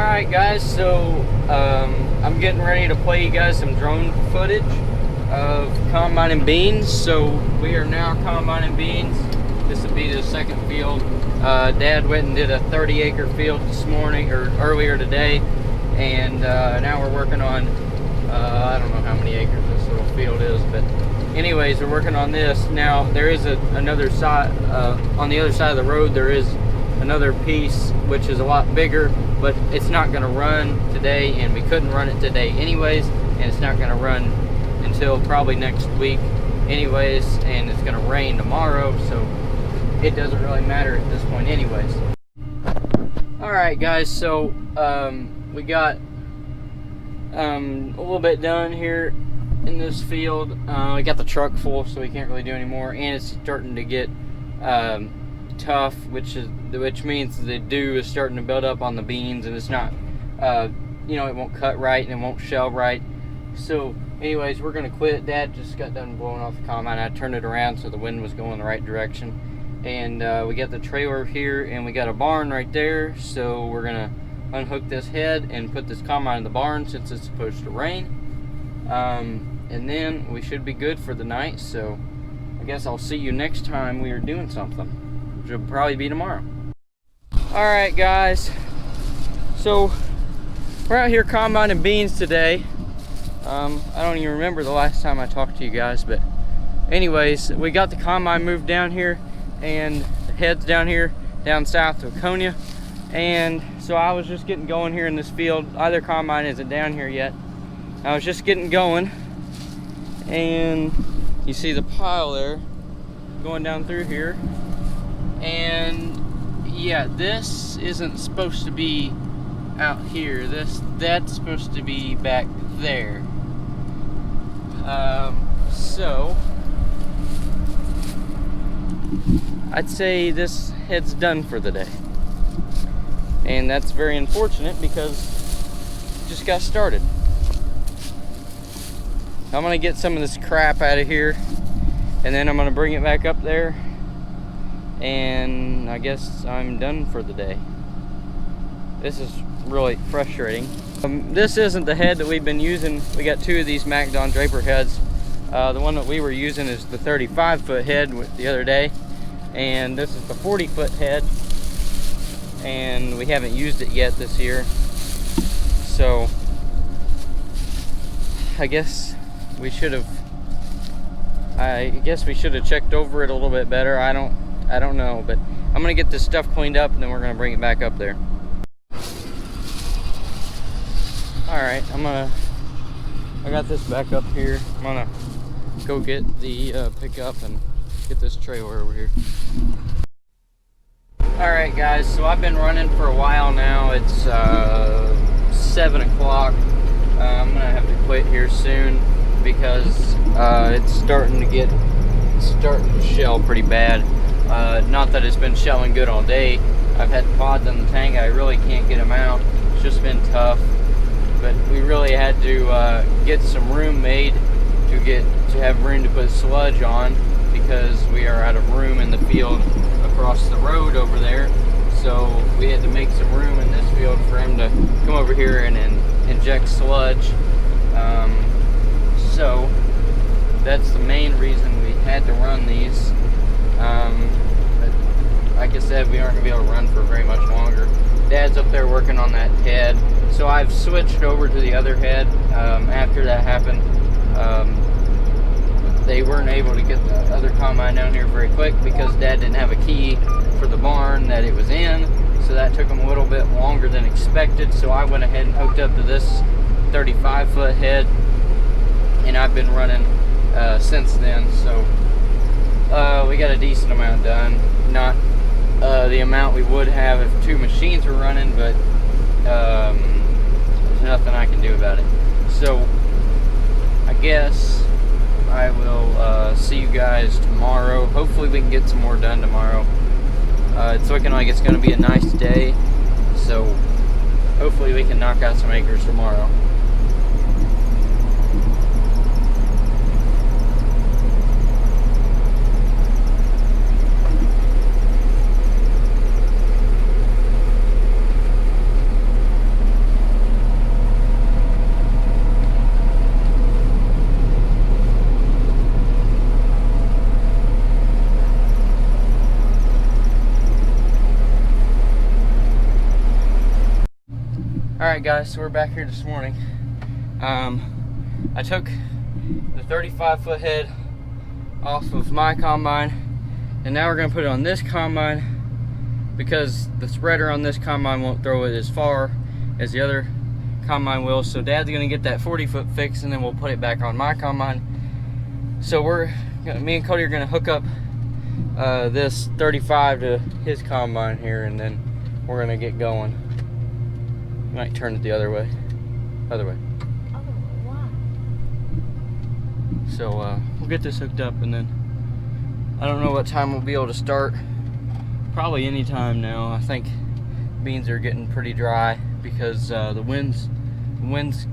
Alright guys, so I'm getting ready to play you guys some drone footage of combining beans. So we are now combining beans. This will be the second field. Dad went and did a 30-acre field this morning, or earlier today, and now we're working on, I don't know how many acres this little field is, but anyways, we're working on this. Now there is another side, on the other side of the road there is another piece which is a lot bigger, but it's not going to run today, and we couldn't run it today anyways, and it's not going to run until probably next week anyways, and it's going to rain tomorrow, so it doesn't really matter at this point anyways. Alright guys, so we got a little bit done here in this field. We got the truck full, so we can't really do any more, and it's starting to get tough, which means the dew is starting to build up on the beans, and it's not you know, it won't cut right and it won't shell right. So anyways, we're gonna quit. Dad just got done blowing off the combine. I turned it around so the wind was going the right direction, and we got the trailer here and we got a barn right there, so we're gonna unhook this head and put this combine in the barn since it's supposed to rain, and then we should be good for the night. So I guess I'll see you next time we are doing something, which will probably be tomorrow. Alright guys, so we're out here combining beans today. I don't even remember the last time I talked to you guys, but anyways, we got the combine moved down here, and the head's down here, down south of Konya. And so I was just getting going here in this field. Either combine isn't down here yet. I was just getting going, and you see the pile there going down through here. And yeah, this isn't supposed to be out here. That's supposed to be back there. So I'd say this head's done for the day, and that's very unfortunate because it just got started. I'm gonna get some of this crap out of here, and then I'm gonna bring it back up there, and I guess I'm done for the day. This is really frustrating. This isn't the head that we've been using. We got two of these MacDon Draper heads. The one that we were using is the 35-foot head the other day, and this is the 40-foot head, and we haven't used it yet this year. So I guess we should have checked over it a little bit better. I don't know, but I'm gonna get this stuff cleaned up, and then we're gonna bring it back up there. Alright, I got this back up here. I'm gonna go get the pickup and get this trailer over here. Alright guys, so I've been running for a while now. It's 7 o'clock. I'm gonna have to quit here soon because it's starting to shell pretty bad. Not that it's been shelling good all day. I've had pods in the tank. I really can't get them out. It's just been tough. But we really had to get some room made to have room to put sludge on, because we are out of room in the field across the road over there. So we had to make some room in this field for him to come over here and inject sludge. So that's the main reason we had to run these. But like I said, we aren't going to be able to run for very much longer. Dad's up there working on that head, so I've switched over to the other head. After that happened, they weren't able to get the other combine down here very quick because Dad didn't have a key for the barn that it was in, so that took them a little bit longer than expected. So I went ahead and hooked up to this 35-foot head, and I've been running since then. So we got a decent amount done. Not the amount we would have if two machines were running, but there's nothing I can do about it. So I guess I will see you guys tomorrow. Hopefully we can get some more done tomorrow. It's looking like it's going to be a nice day, so hopefully we can knock out some acres tomorrow. Alright guys, so we're back here this morning. I took the 35-foot head off of my combine, and now we're going to put it on this combine because the spreader on this combine won't throw it as far as the other combine will. So Dad's going to get that 40-foot fix, and then we'll put it back on my combine. So me and Cody are going to hook up this 35 to his combine here, and then we're going to get going. Might turn it the other way. Other way. Why? So we'll get this hooked up, and then I don't know what time we'll be able to start. Probably any time now. I think beans are getting pretty dry because the wind's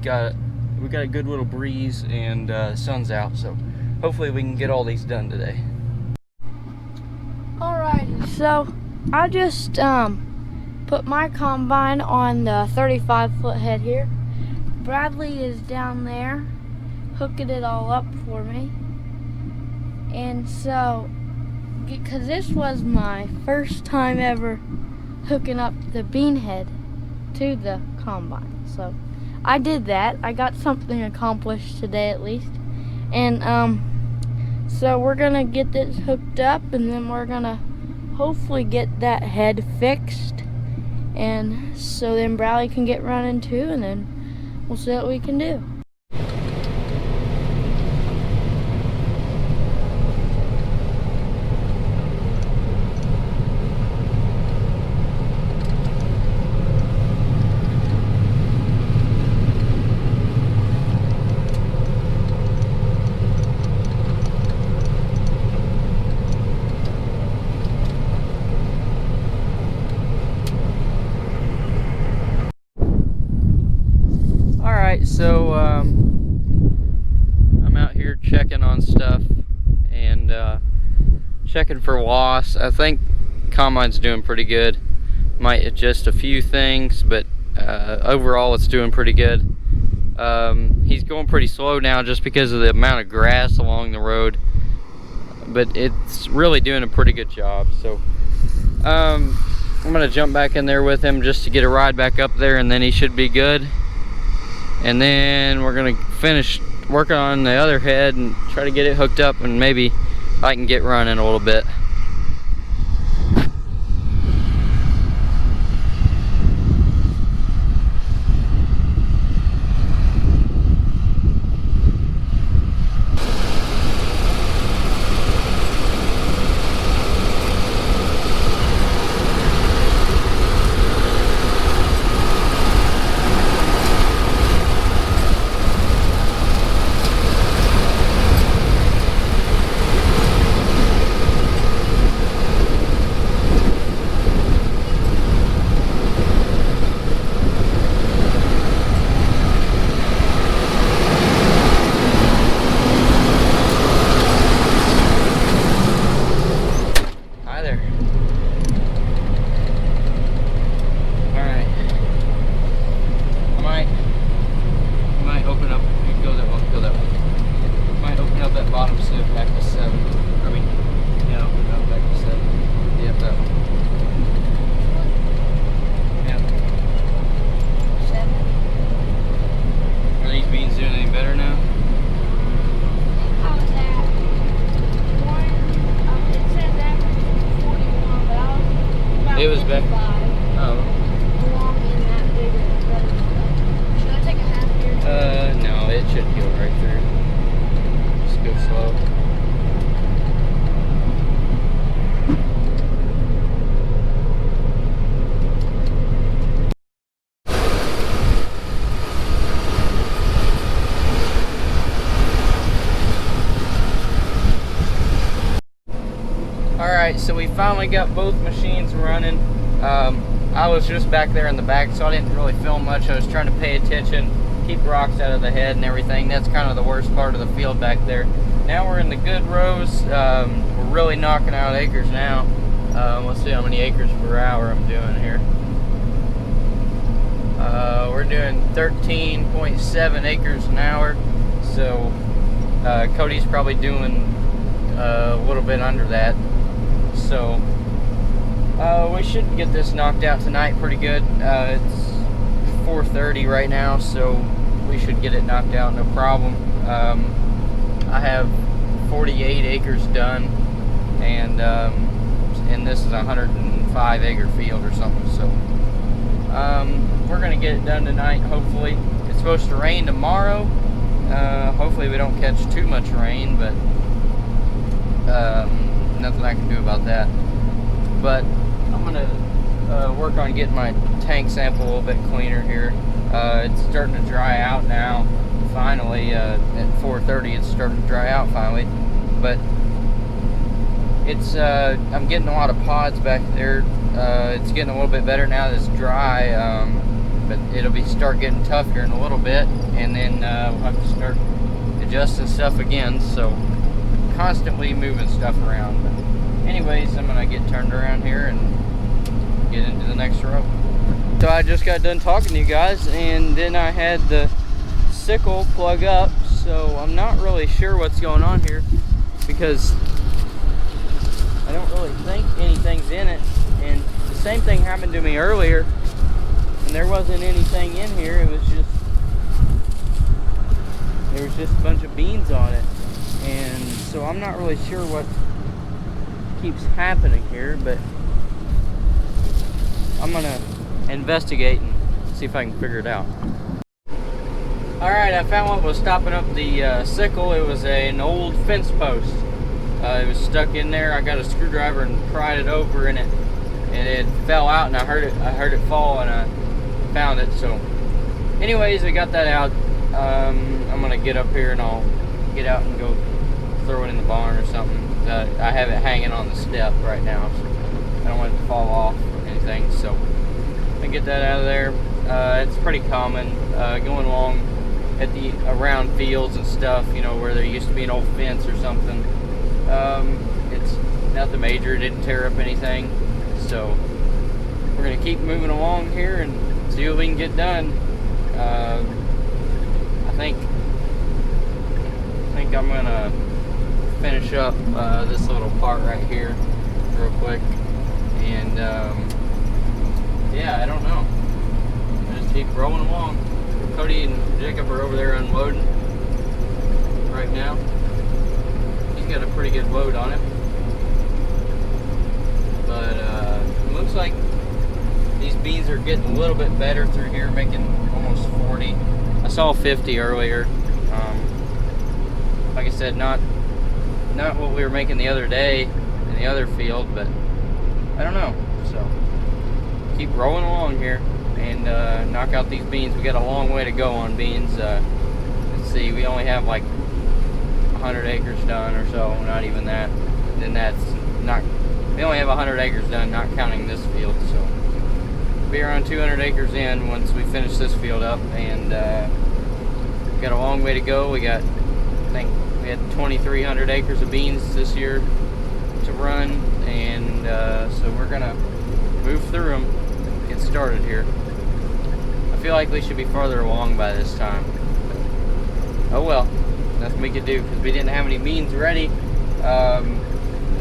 got a good little breeze, and the sun's out. So hopefully we can get all these done today. Alrighty, so I just put my combine on the 35-foot head here. Bradley is down there hooking it all up for me. And so, because this was my first time ever hooking up the bean head to the combine. So, I did that. I got something accomplished today at least. And, so we're gonna get this hooked up, and then we're gonna hopefully get that head fixed. And so then Bradley can get running too, and then we'll see what we can do. So I'm out here checking on stuff and checking for wasps. I think combine's doing pretty good. Might adjust a few things, but overall it's doing pretty good. He's going pretty slow now just because of the amount of grass along the road, but it's really doing a pretty good job. So I'm gonna jump back in there with him just to get a ride back up there, and then he should be good. And then we're gonna finish working on the other head and try to get it hooked up, and maybe I can get running a little bit. It was back. Oh. Should I take a half here? No, it should go right through. Just go slow. Alright, so we finally got both machines running. I was just back there in the back, so I didn't really film much. I was trying to pay attention, keep rocks out of the head and everything. That's kind of the worst part of the field back there. Now we're in the good rows. We're really knocking out acres now. Let's see how many acres per hour I'm doing here. We're doing 13.7 acres an hour. So Cody's probably doing a little bit under that. So we should get this knocked out tonight pretty good. It's 4:30 right now, so we should get it knocked out no problem. I have 48 acres done, and this is a 105 acre field or something, so we're gonna get it done tonight, hopefully. It's supposed to rain tomorrow. Hopefully we don't catch too much rain, but nothing I can do about that. But I'm gonna work on getting my tank sample a little bit cleaner here. It's starting to dry out now. Finally, at 4:30, it's starting to dry out finally. But it's I'm getting a lot of pods back there. It's getting a little bit better now that it's dry. But it'll start getting tough here in a little bit, and then we'll have to start adjusting stuff again. So constantly moving stuff around. But anyways, I'm gonna get turned around here and get into the next row. So I just got done talking to you guys, and then I had the sickle plug up, so I'm not really sure what's going on here because I don't really think anything's in it. And the same thing happened to me earlier, and there wasn't anything in here. There was just a bunch of beans on it, and so I'm not really sure what keeps happening here, but I'm gonna investigate and see if I can figure it out. Alright, I found what was stopping up the sickle. It was an old fence post. It was stuck in there. I got a screwdriver and pried it over in it, and it fell out, and I heard it fall, and I found it. So anyways, I got that out. I'm gonna get up here and I'll get out and go throw it in the barn or something. I have it hanging on the step right now, so I don't want it to fall off or anything. So I get that out of there. It's pretty common going along at the around fields and stuff, you know, where there used to be an old fence or something. It's nothing major. It didn't tear up anything. So we're gonna keep moving along here and see what we can get done. I think I'm gonna finish up this little part right here real quick, and yeah, I don't know. I just keep rolling along. Cody and Jacob are over there unloading right now. He's got a pretty good load on it, but it looks like these beans are getting a little bit better through here, making almost 40. I saw 50 earlier. Like I said, not what we were making the other day in the other field, but I don't know. So keep rolling along here and knock out these beans. We got a long way to go on beans. Let's see, we only have like 100 acres done or so, not even that. Then that's not, we only have 100 acres done, not counting this field. So we'll be around 200 acres in once we finish this field up, and we got a long way to go. We got, I think we had 2,300 acres of beans this year to run, and so we're gonna move through them, get started here. I feel like we should be farther along by this time. Oh well, nothing we could do because we didn't have any beans ready.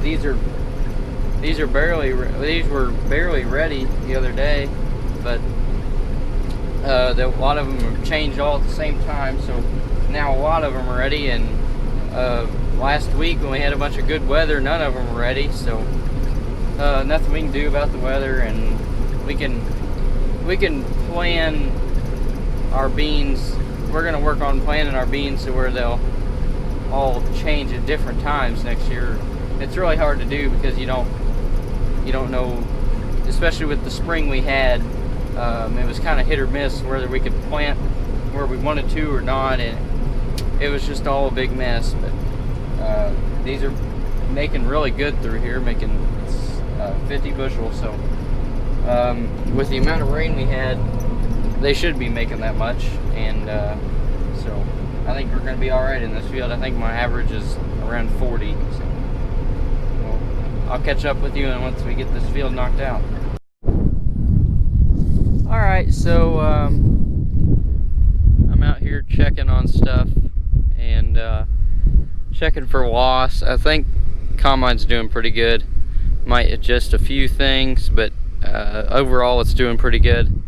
These were barely ready the other day, but a lot of them changed all at the same time. So now a lot of them are ready, and last week when we had a bunch of good weather, none of them were ready. So nothing we can do about the weather, and we can plan our beans. We're gonna work on planning our beans to where they'll all change at different times next year. It's really hard to do because you don't know, especially with the spring we had. It was kind of hit or miss whether we could plant where we wanted to or not, and it was just all a big mess. But these are making really good through here, making 50 bushels. So with the amount of rain we had, they should be making that much, and so I think we're going to be all right in this field. I think my average is around 40. So I'll catch up with you once we get this field knocked out. Alright, so I'm out here checking on stuff and checking for wasps. I think combine's doing pretty good. Might adjust a few things, but overall it's doing pretty good.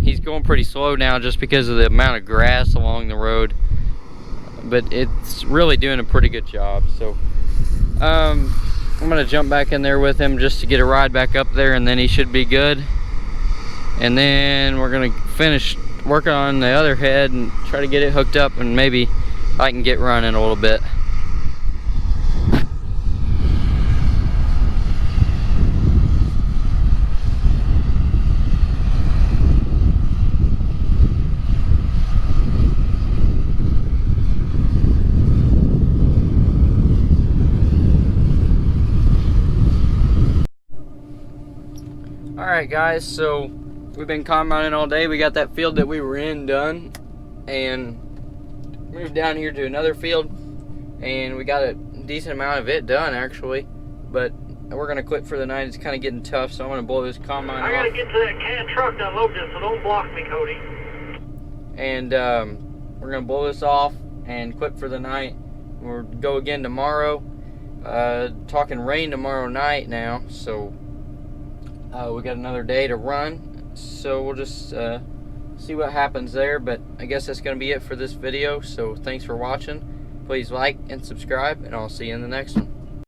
He's going pretty slow now just because of the amount of grass along the road, but it's really doing a pretty good job. So I'm gonna jump back in there with him just to get a ride back up there, and then he should be good. And then we're gonna finish working on the other head and try to get it hooked up, and maybe I can get running a little bit. Alright guys, so we've been combining all day. We got that field that we were in done, and moved down here to another field, and we got a decent amount of it done actually, but we're gonna quit for the night. It's kind of getting tough, so I'm gonna blow this combine off. I gotta get to that can truck to unload this, so don't block me, Cody. And we're gonna blow this off and quit for the night. We'll go again tomorrow. Talking rain tomorrow night now, so we got another day to run, so we'll just see what happens there. But I guess that's going to be it for this video, so thanks for watching. Please like and subscribe, and I'll see you in the next one.